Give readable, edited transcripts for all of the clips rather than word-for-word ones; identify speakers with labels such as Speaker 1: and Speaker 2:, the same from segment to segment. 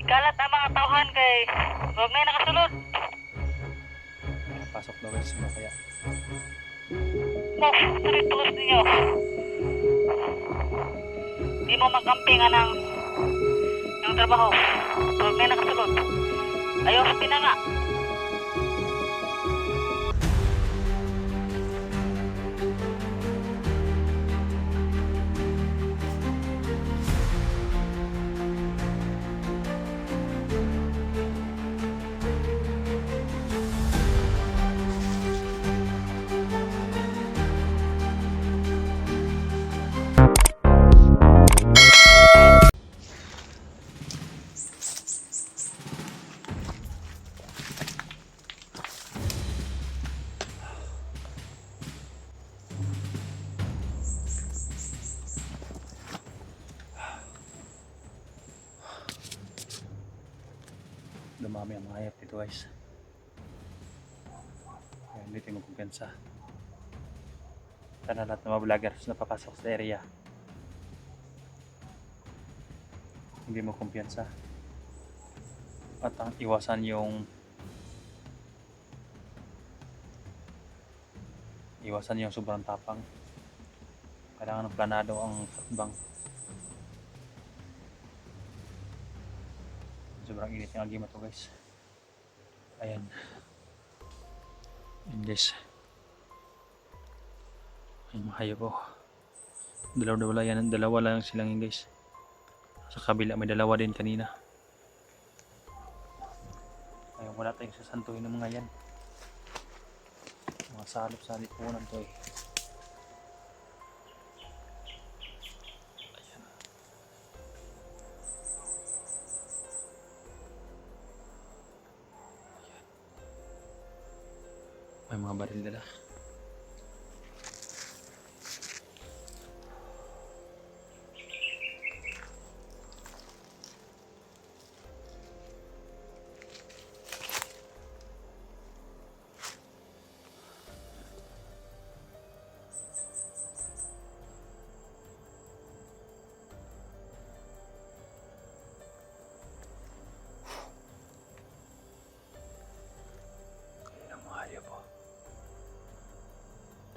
Speaker 1: Kalat ang mga tauhan kay huwag na nakasulod.
Speaker 2: Pasok daw guys, ano kaya?
Speaker 1: No, tuloy-tulos ninyo. Di mo magkamping anang yung trabaho. Huwag na nakasulod. Ayaw sa pinanga.
Speaker 2: Dumami ang mga hayop dito guys. Kaya hindi tayo magkumpiyansa. Sana lahat ng mga vloggers na papasok sa area, hindi mo kumpiyansa. At ang iwasan yung sobrang tapang. Kailangan ng planado ang hakbang. Sobrang init yung agima to guys. Ayan. Ayan guys. Ay mahayop oh. Dalawa lang silang yun guys. Sa kabila may dalawa din kanina. Ayun, wala tayong sasantuhin ng mga yan. Mga salip-salip punan to eh. Ayan. May mga baril dala.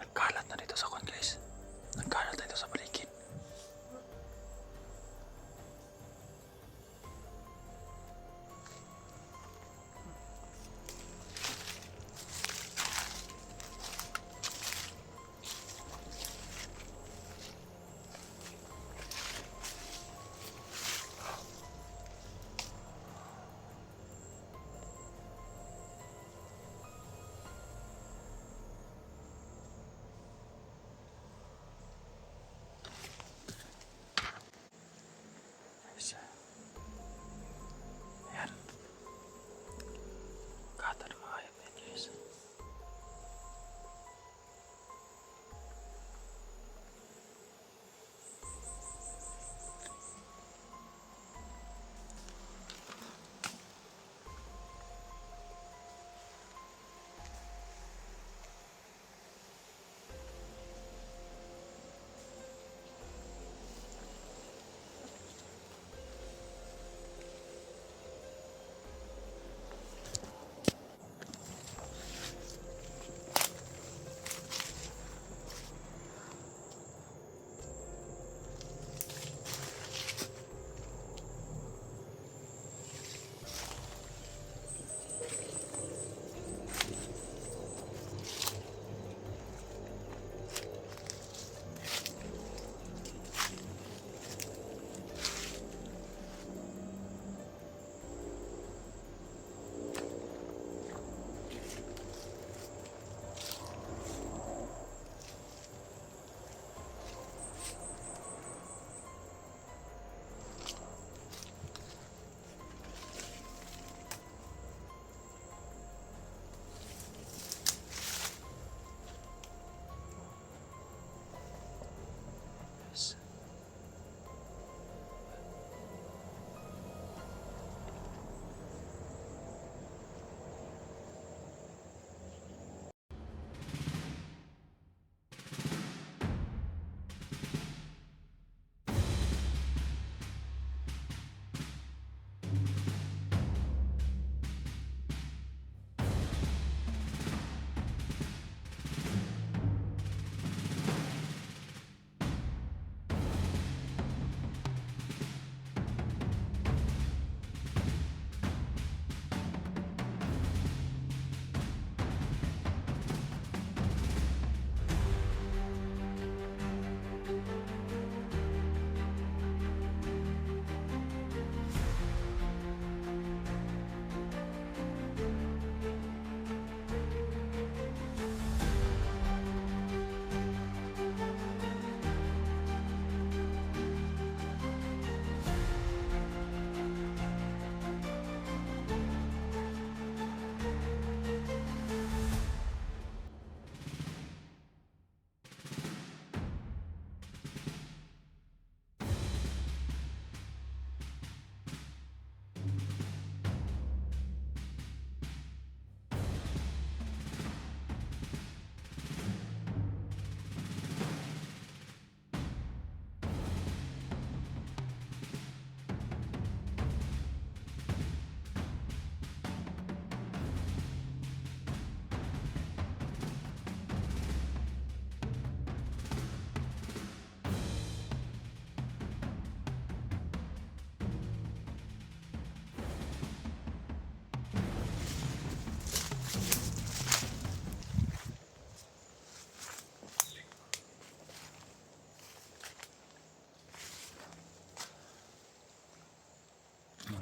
Speaker 2: Nagkalat na dito sa kwan guys. Nagkalat na dito sa paligid.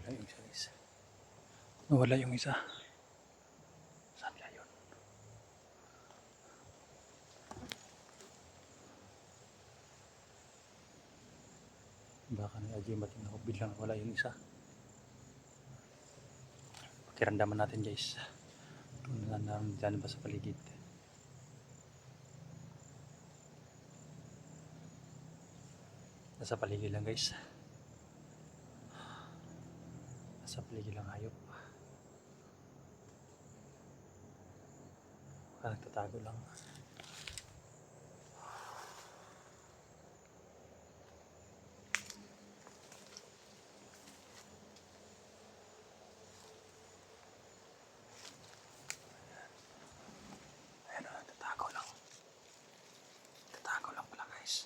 Speaker 2: Nawala yung isa guys. Nawala yung isa. Saan kaya yun? Baka nag-agimatin ako biglang wala yung isa. Pakiramdaman natin guys. Kung dyan ba sa paligid. Nasa paligid lang guys. Nasa paligid lang hayop. Baka nagtatago lang. Ayan o, nagtatago lang. Nagtatago lang pala guys.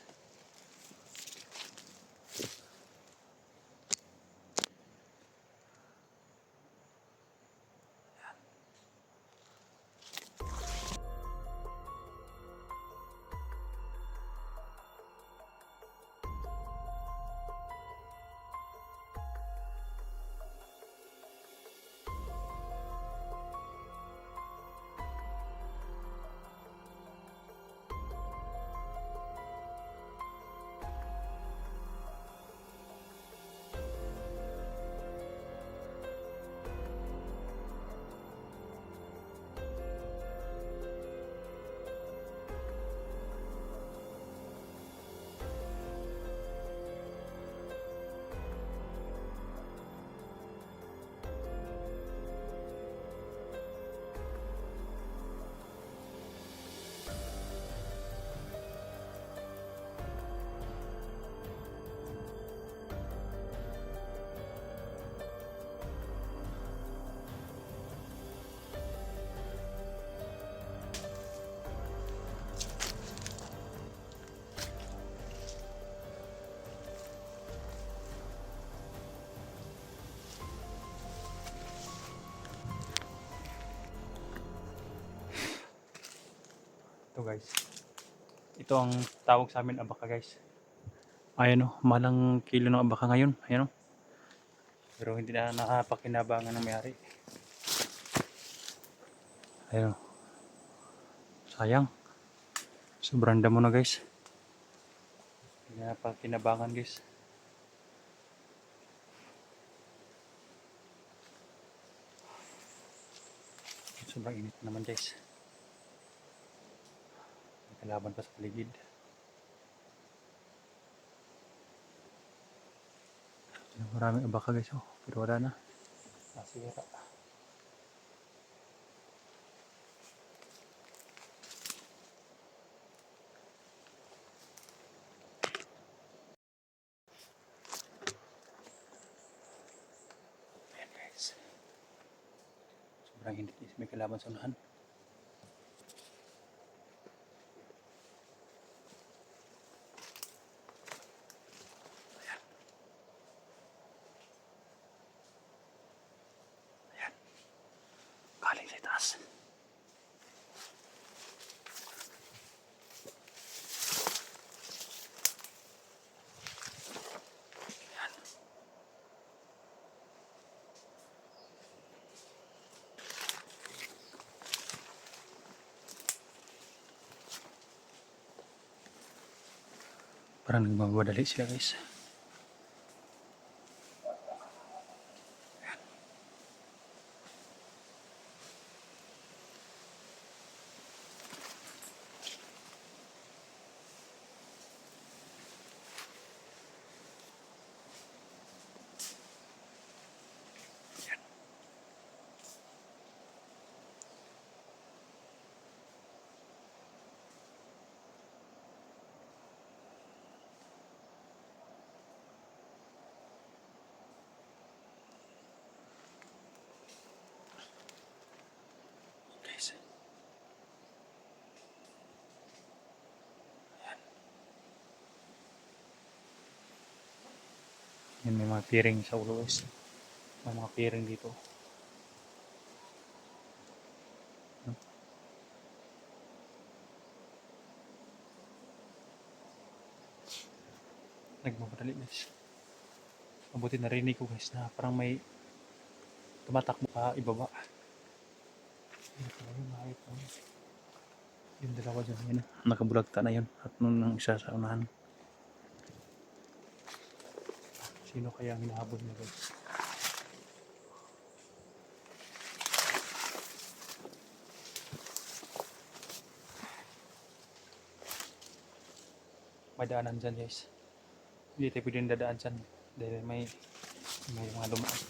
Speaker 2: Ito guys. Ito ang tawag sa amin abaka guys. Ayan o, malang kilo ng abaka ngayon. Ayan o. Pero hindi na nakapakinabangan ng may-ari. Ayan o. Sayang. Sobrang damo na guys. Hindi na napakinabangan guys. Sobrang init naman guys. Kalaban pa sa paligid. Maraming abaka guys oh, pero wala na. Nasira. Ayan guys. Sobrang init guys, may kalaban sa unahan. Galing sa itaas. Ayan. Parang nagmamadali sila guys. Guys. Ayan. Yan, may mga piring sa ulo guys. May mga piring dito. Nagmamadali guys. Mabuti narinig ko guys na parang may tumatakbo pa ibaba. Yun pala yun, nakita ko. Yung dalawa dyan, yun. Nakabulagta na yun. At nung nang isa sa unahan. Sino kaya ang hinahabol niya guys? May daanan dyan guys. Hindi tayo pwedeng dadaan dyan. Dahil may mga dumaan.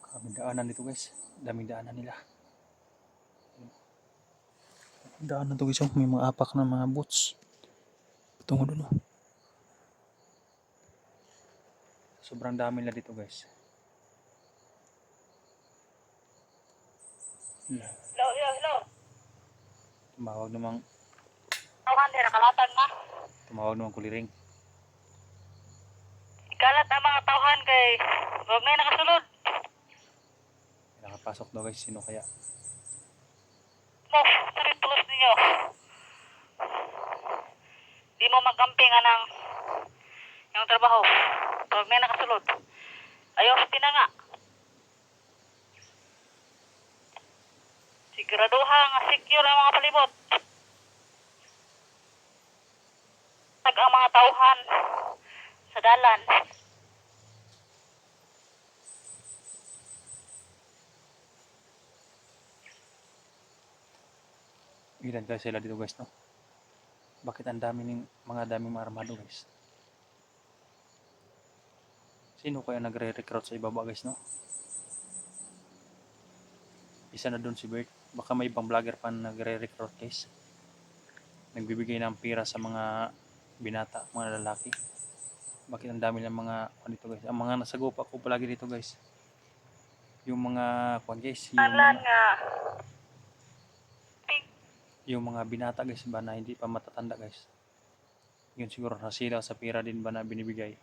Speaker 2: Kaming daanan dito guys. Daming daanan nila. Daanan to guys. May mga apak na mga boats. Tungo doon. Sobrang dami nila dito guys.
Speaker 1: Hello.
Speaker 2: Tumawag namang
Speaker 1: Tawhan din, nakalatag na.
Speaker 2: kuliring.
Speaker 1: Ikalat ang mga tawhan kay huwag na nakasulod.
Speaker 2: Nakapasok daw guys. Sino kaya?
Speaker 1: Tulos ninyo. Di mo magkamping anang yung trabaho. Huwag na nakasulod. Ayos na nga. Siguraduha nga secure ang mga palibot. Tag ang mga tauhan sa dalan.
Speaker 2: Ilan guys sila dito guys no? Bakit ang daming mga armado guys? Sino kaya nagre-recruit sa ibaba guys no? Isa na doon si Bert. Baka may ibang vlogger pa na nagre-recruit guys. Nagbibigay ng pira sa mga binata, mga lalaki. Bakit ang dami ng mga dito guys? Ang mga nasagupa ko palagi dito guys. Yung mga guys, yung mga binata guys ba na hindi pa matatanda guys. Yun siguro nasila sa pira din ba na binibigay.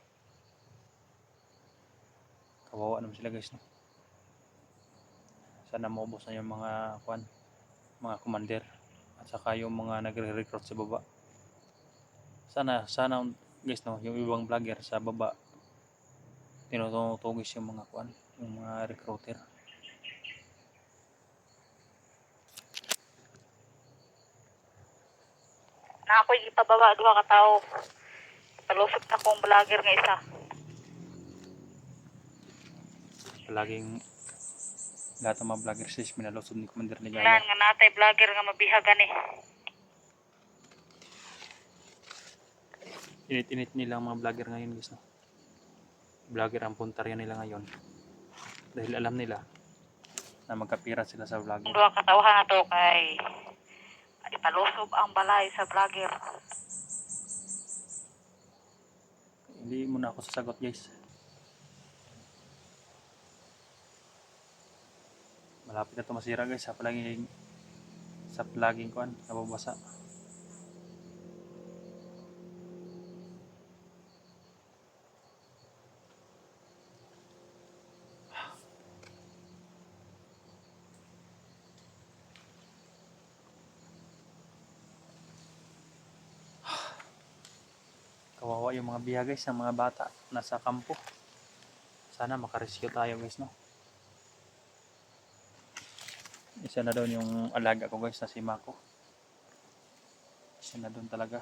Speaker 2: Kawawa naman sila guys no. Sana maubos na yung mga mga commander at saka yung mga nagre-recruit sa baba. Sana guys no, yung ibang vlogger sa baba tinutugis yung mga yung mga recruiter.
Speaker 1: Na ako'y ipababa duha ka tao. Palusot na kong vlogger nga isa.
Speaker 2: Palaging lahat ng mga vlogger sis minalusod ni Commander ni
Speaker 1: Ilan
Speaker 2: Gaya.
Speaker 1: nga natay vlogger nga mabihagan eh.
Speaker 2: Init-init nilang mga vlogger ngayon guys no. Vlogger ang puntarya nila ngayon. Dahil alam nila na magkapira sila sa vlogger.
Speaker 1: Duha ka tao na to kay ipalusob ang balay sa vlogger.
Speaker 2: Hindi muna ako sasagot guys. Malapit na ito masira guys sa palaging nababasa. Kawawa yung mga biya guys, ng mga bata nasa kampo. Sana makarescue tayo guys no. Isa na doon yung alaga ko guys na si Mako. Isa na doon talaga.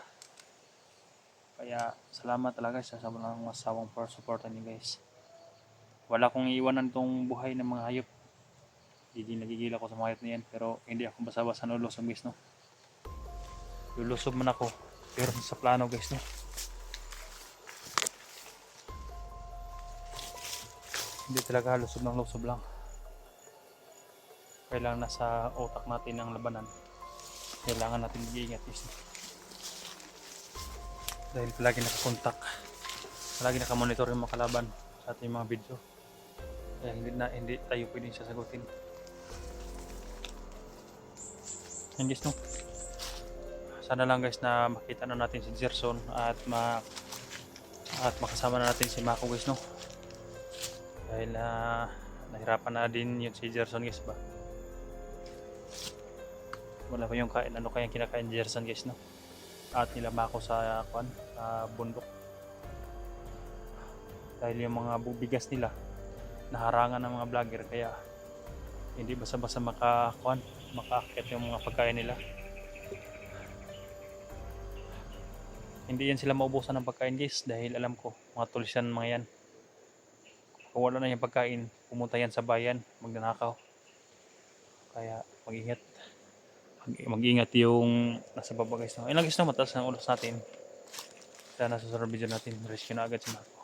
Speaker 2: Kaya salamat talaga sa walang masawang support niyo guys. Wala kong iiwanan tong buhay ng mga hayop. Hindi nagigila ko sa mga hayop na yan, pero hindi ako basa-basa lulusob guys no. Lulusob man ako pero sa plano guys no. Hindi talaga lusob ng lusob lang. Kailangan nasa utak natin ang labanan. Kailangan natin mag-iingat guys. Dahil palagi nakakontak, palagi nakamonitor yung mga kalaban sa ating mga video. Kaya hindi tayo pwedeng sasagutin. natin guys, no? Sana lang guys na makita na natin si Gerson at makasama na natin si Mako guys, no? Dahil nahirapan na din yun si Gerson guys ba. Wala pa yung kain, ano kayang kinakain ni Gerson guys, no? At nila Mako sa bundok. Dahil yung mga bubigas nila naharangan ng mga vlogger, kaya hindi basta-basta makaakyat yung mga pagkain nila. Hindi yan sila maubusan ng pagkain guys, dahil alam ko mga tulisan mga yan. Kung wala na yung pagkain, pumunta yan sa bayan, magnanakaw. Kaya mag-ingat yung nasa baba guys. Ayun lang guys, mataas ng oras natin. Sana sa sunod video natin rescue na agad si Mako.